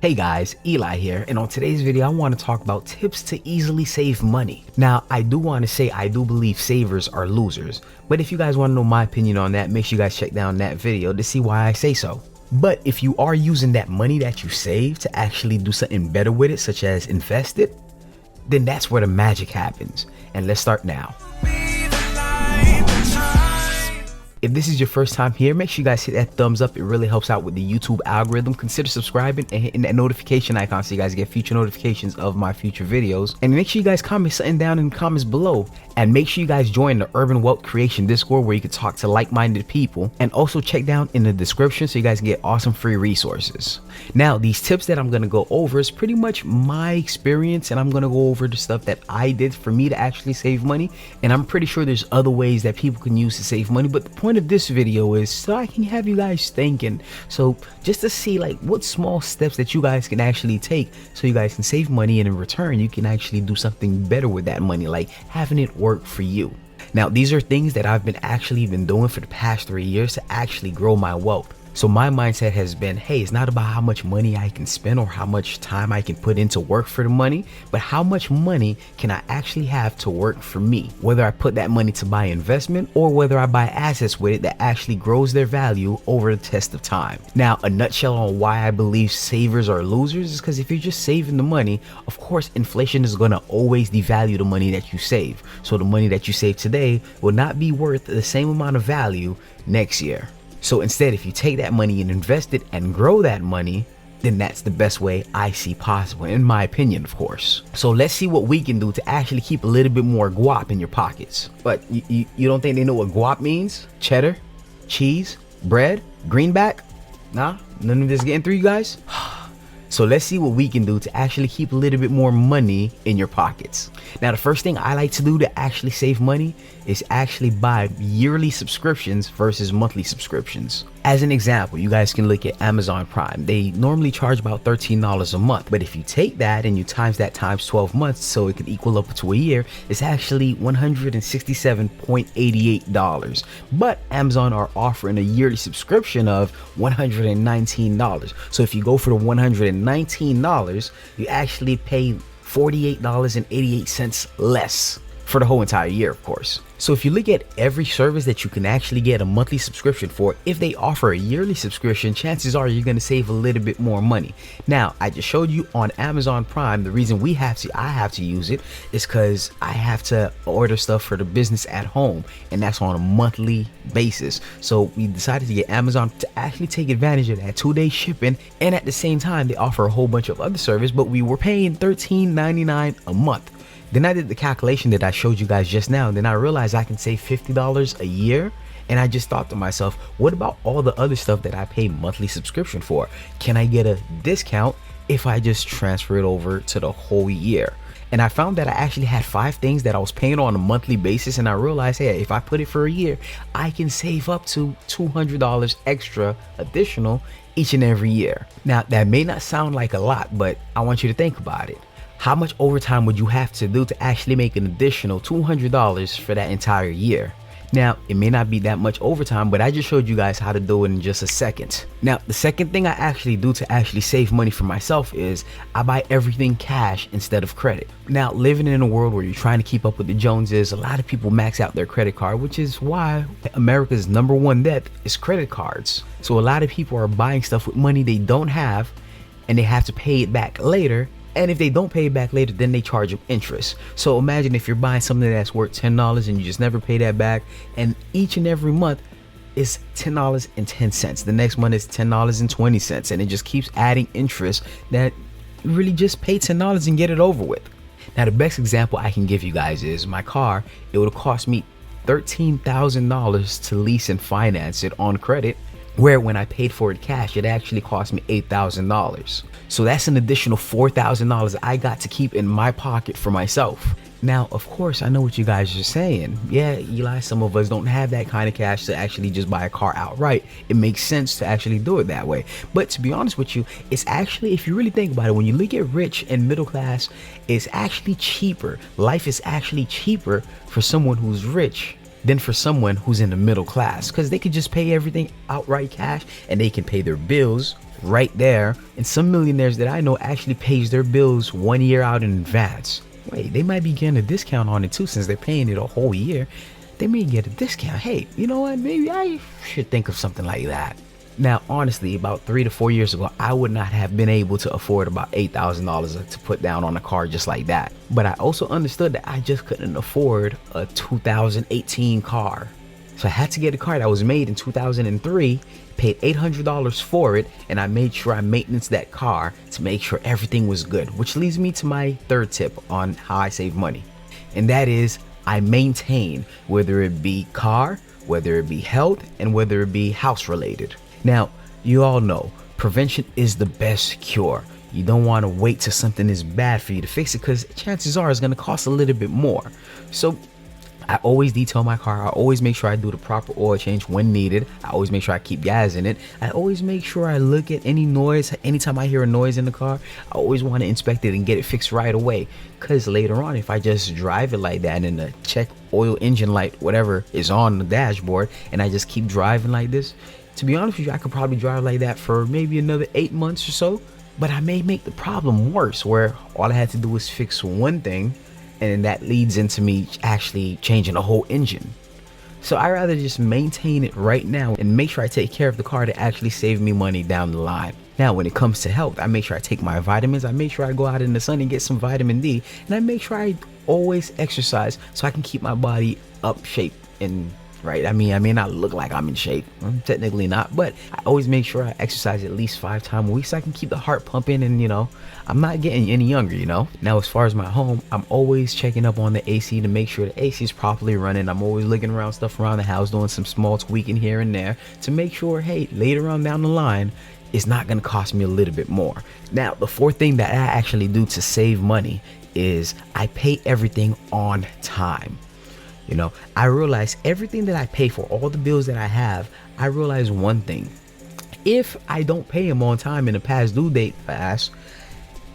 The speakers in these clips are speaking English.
Hey guys, Eli here, and on today's video I want to talk about tips to easily save money. Now, I do want to say I do believe savers are losers, but if you guys want to know my opinion on that, make sure you guys check down that video to see why I say so. But if you are using that money that you save to actually do something better with it, such as invest it, then that's where the magic happens. And let's start now. If this is your first time here, make sure you guys hit that thumbs up. It really helps out with the YouTube algorithm. Consider subscribing and hitting that notification icon so you guys get future notifications of my future videos. And make sure you guys comment something down in the comments below. And make sure you guys join the Urban Wealth Creation Discord where you can talk to like-minded people. And also check down in the description so you guys can get awesome free resources. Now, these tips that I'm going to go over is pretty much my experience, and I'm going to go over the stuff that I did for me to actually save money. And I'm pretty sure there's other ways that people can use to save money, but the point of this video is so I can have you guys thinking, so just to see like what small steps that you guys can actually take so you guys can save money, and in return you can actually do something better with that money, like having it work for you. Now, these are things that I've been doing for the past 3 years to actually grow my wealth. So my mindset has been, hey, it's not about how much money I can spend or how much time I can put into work for the money, but how much money can I actually have to work for me? Whether I put that money to buy investment or whether I buy assets with it that actually grows their value over the test of time. Now, a nutshell on why I believe savers are losers is because if you're just saving the money, of course, inflation is going to always devalue the money that you save. So the money that you save today will not be worth the same amount of value next year. So instead, if you take that money and invest it and grow that money, then that's the best way I see possible, in my opinion, of course. So let's see what we can do to actually keep a little bit more guap in your pockets. But you don't think they know what guap means? Cheddar, cheese, bread, greenback? Nah, none of this getting through, you guys? So let's see what we can do to actually keep a little bit more money in your pockets. Now, the first thing I like to do to actually save money is actually buy yearly subscriptions versus monthly subscriptions. As an example, you guys can look at Amazon Prime. They normally charge about $13 a month. But if you take that and you times that times 12 months, so it could equal up to a year, it's actually $167.88. But Amazon are offering a yearly subscription of $119. So if you go for the $119, you actually pay $48.88 less for the whole entire year, of course. So if you look at every service that you can actually get a monthly subscription for, if they offer a yearly subscription, chances are you're going to save a little bit more money. Now, I just showed you on Amazon Prime, the reason I have to use it is because I have to order stuff for the business at home, and that's on a monthly basis. So we decided to get Amazon to actually take advantage of that 2-day shipping, and at the same time they offer a whole bunch of other services, but we were paying $13.99 a month. Then I did the calculation that I showed you guys just now, and then I realized I can save $50 a year. And I just thought to myself, what about all the other stuff that I pay monthly subscription for? Can I get a discount if I just transfer it over to the whole year? And I found that I actually had 5 things that I was paying on a monthly basis, and I realized, hey, if I put it for a year, I can save up to $200 extra additional each and every year. Now, that may not sound like a lot, but I want you to think about it. How much overtime would you have to do to actually make an additional $200 for that entire year? Now, it may not be that much overtime, but I just showed you guys how to do it in just a second. Now, the second thing I actually do to actually save money for myself is I buy everything cash instead of credit. Now, living in a world where you're trying to keep up with the Joneses, a lot of people max out their credit card, which is why America's #1 debt is credit cards. So a lot of people are buying stuff with money they don't have, and they have to pay it back later. And if they don't pay it back later, then they charge them interest. So imagine if you're buying something that's worth $10 and you just never pay that back, and each and every month is $10.10. The next month is $10.20, and it just keeps adding interest that you really just pay $10 and get it over with. Now, the best example I can give you guys is my car. It would have cost me $13,000 to lease and finance it on credit, where when I paid for it cash, it actually cost me $8,000. So that's an additional $4,000 I got to keep in my pocket for myself. Now, of course, I know what you guys are saying. Yeah, Eli, some of us don't have that kind of cash to actually just buy a car outright. It makes sense to actually do it that way. But to be honest with you, it's actually, if you really think about it, when you look at rich and middle class, it's actually cheaper. Life is actually cheaper for someone who's rich than for someone who's in the middle class, because they could just pay everything outright cash and they can pay their bills right there. And some millionaires that I know actually pays their bills 1 year out in advance. Wait, they might be getting a discount on it too, since they're paying it a whole year. They may get a discount. Hey, you know what? Maybe I should think of something like that. Now, honestly, about 3 to 4 years ago, I would not have been able to afford about $8,000 to put down on a car just like that. But I also understood that I just couldn't afford a 2018 car. So I had to get a car that was made in 2003, paid $800 for it, and I made sure I maintenance that car to make sure everything was good. Which leads me to my third tip on how I save money. And that is I maintain, whether it be car, whether it be health, and whether it be house related. Now, you all know prevention is the best cure. You don't want to wait till something is bad for you to fix it, because chances are it's going to cost a little bit more. So I always detail my car. I always make sure I do the proper oil change when needed. I always make sure I keep gas in it. I always make sure I look at any noise. Anytime I hear a noise in the car, I always want to inspect it and get it fixed right away. Because later on, if I just drive it like that and the check oil engine light, whatever is on the dashboard, and I just keep driving like this, to be honest with you, I could probably drive like that for maybe another 8 months or so. But I may make the problem worse, where all I had to do was fix one thing, and that leads into me actually changing the whole engine. So I rather just maintain it right now and make sure I take care of the car to actually save me money down the line. Now, when it comes to health, I make sure I take my vitamins. I make sure I go out in the sun and get some vitamin D. And I make sure I always exercise so I can keep my body up shape and right. I mean, I may not look like I'm in shape. I'm technically not, but I always make sure I exercise at least 5 times a week so I can keep the heart pumping, and I'm not getting any younger. Now, as far as my home, I'm always checking up on the AC to make sure the AC is properly running. I'm always looking around stuff around the house, doing some small tweaking here and there to make sure, hey, later on down the line, it's not going to cost me a little bit more. Now, the fourth thing that I actually do to save money is I pay everything on time. I realize everything that I pay for, all the bills that I have, I realize one thing. If I don't pay them on time in the past due date fast,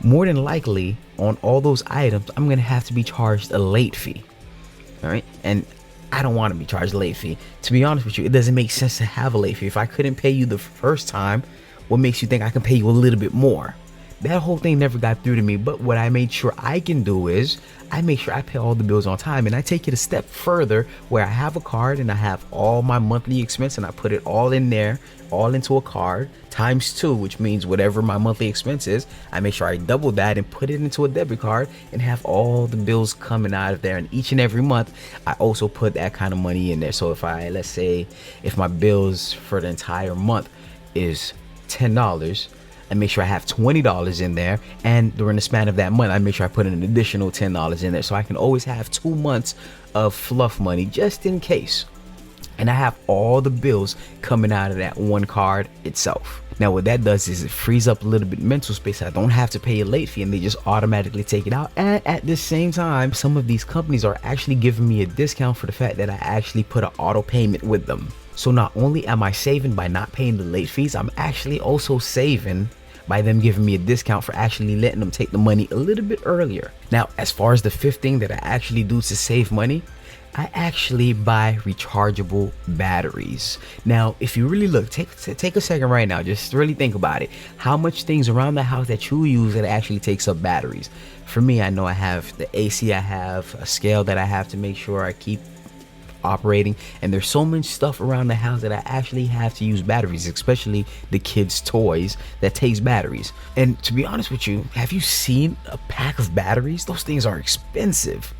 more than likely on all those items, I'm going to have to be charged a late fee. All right. And I don't want to be charged a late fee. To be honest with you, it doesn't make sense to have a late fee. If I couldn't pay you the first time, what makes you think I can pay you a little bit more? That whole thing never got through to me. But what I made sure I can do is I make sure I pay all the bills on time, and I take it a step further where I have a card and I have all my monthly expense and I put it all in there, all into a card times 2, which means whatever my monthly expense is, I make sure I double that and put it into a debit card and have all the bills coming out of there. And each and every month, I also put that kind of money in there. So let's say if my bills for the entire month is $10, I make sure I have $20 in there, and during the span of that month, I make sure I put an additional $10 in there, so I can always have 2 months of fluff money just in case. And I have all the bills coming out of that one card itself. Now, what that does is it frees up a little bit mental space. I don't have to pay a late fee, and they just automatically take it out. And at the same time, some of these companies are actually giving me a discount for the fact that I actually put an auto payment with them. So not only am I saving by not paying the late fees, I'm actually also saving by them giving me a discount for actually letting them take the money a little bit earlier. Now, as far as the fifth thing that I actually do to save money, I actually buy rechargeable batteries. Now, if you really look, take a second right now, just really think about it. How much things around the house that you use that actually takes up batteries? For me, I know I have the AC, I have a scale that I have to make sure I keep operating, and there's so much stuff around the house that I actually have to use batteries, especially the kids' toys that takes batteries. And to be honest with you, have you seen a pack of batteries? Those things are expensive.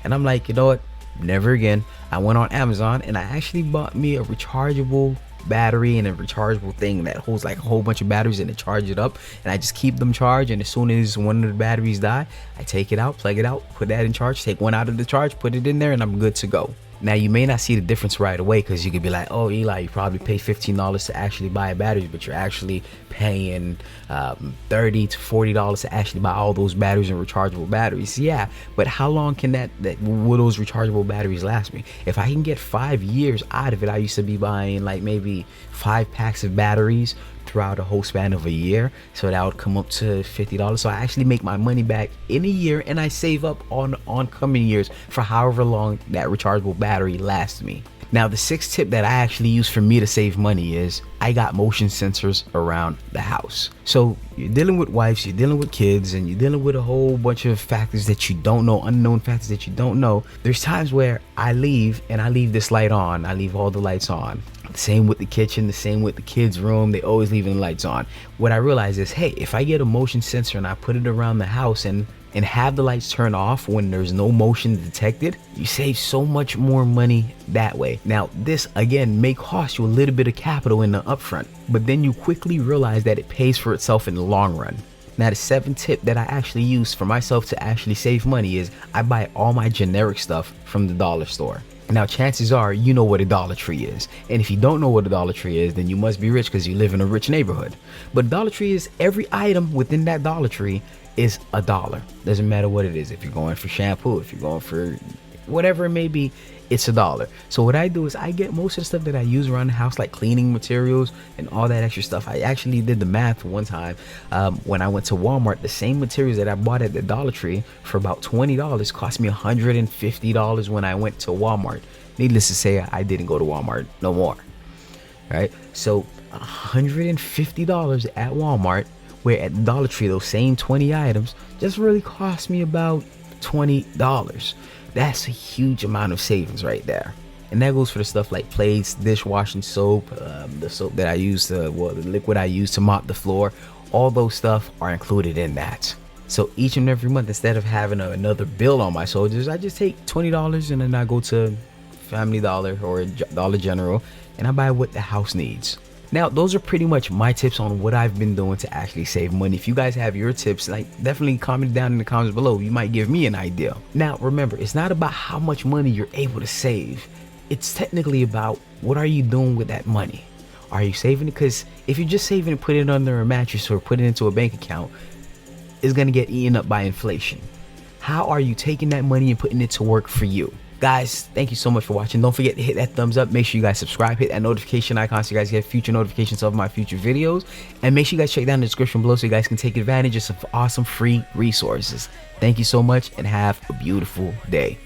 And I'm like, you know what? Never again. I went on Amazon and I actually bought me a rechargeable battery and a rechargeable thing that holds like a whole bunch of batteries, and it charge it up, and I just keep them charged, and as soon as one of the batteries die, I take it out, plug it out, put that in charge, take one out of the charge, put it in there, and I'm good to go. Now, you may not see the difference right away, because you could be like, oh, Eli, you probably pay $15 to actually buy a battery, but you're actually paying $30 to $40 to actually buy all those batteries and rechargeable batteries. Yeah, but how long can will those rechargeable batteries last me? If I can get 5 years out of it, I used to be buying like maybe 5 packs of batteries throughout a whole span of a year, so that would come up to $50. So I actually make my money back in a year, and I save up on oncoming years for however long that rechargeable battery lasts me. Now, the sixth tip that I actually use for me to save money is I got motion sensors around the house. So you're dealing with wives, you're dealing with kids, and you're dealing with a whole bunch of factors that you don't know, unknown factors that you don't know. There's times where I leave and I leave this light on. I leave all the lights on. The same with the kitchen, the same with the kids' room. They always leaving the lights on. What I realize is, hey, if I get a motion sensor and I put it around the house and have the lights turn off when there's no motion detected, you save so much more money that way. Now, this again may cost you a little bit of capital in the upfront, but then you quickly realize that it pays for itself in the long run. Now, the seventh tip that I actually use for myself to actually save money is I buy all my generic stuff from the dollar store. Now, chances are you know what a Dollar Tree is. And if you don't know what a Dollar Tree is, then you must be rich because you live in a rich neighborhood. But Dollar Tree is every item within that Dollar Tree is $1. Doesn't matter what it is. If you're going for shampoo, if you're going for whatever it may be, it's $1. So what I do is I get most of the stuff that I use around the house, like cleaning materials and all that extra stuff. I actually did the math one time when I went to Walmart. The same materials that I bought at the Dollar Tree for about $20 cost me $150 when I went to Walmart. Needless to say, I didn't go to Walmart no more. Right? So $150 at Walmart, where at the Dollar Tree those same 20 items just really cost me about $20. That's a huge amount of savings right there. And that goes for the stuff like plates, dishwashing soap, the soap that I use the liquid I use to mop the floor. All those stuff are included in that. So each and every month, instead of having another bill on my shoulders, I just take $20 and then I go to Family Dollar or Dollar General and I buy what the house needs. Now, those are pretty much my tips on what I've been doing to actually save money. If you guys have your tips, like, definitely comment down in the comments below. You might give me an idea. Now, remember, it's not about how much money you're able to save. It's technically about what are you doing with that money. Are you saving it? Because if you're just saving it, put it under a mattress or put it into a bank account, it's going to get eaten up by inflation. How are you taking that money and putting it to work for you? Guys, thank you so much for watching. Don't forget to hit that thumbs up. Make sure you guys subscribe, hit that notification icon so you guys get future notifications of my future videos. And make sure you guys check down in the description below so you guys can take advantage of some awesome free resources. Thank you so much and have a beautiful day.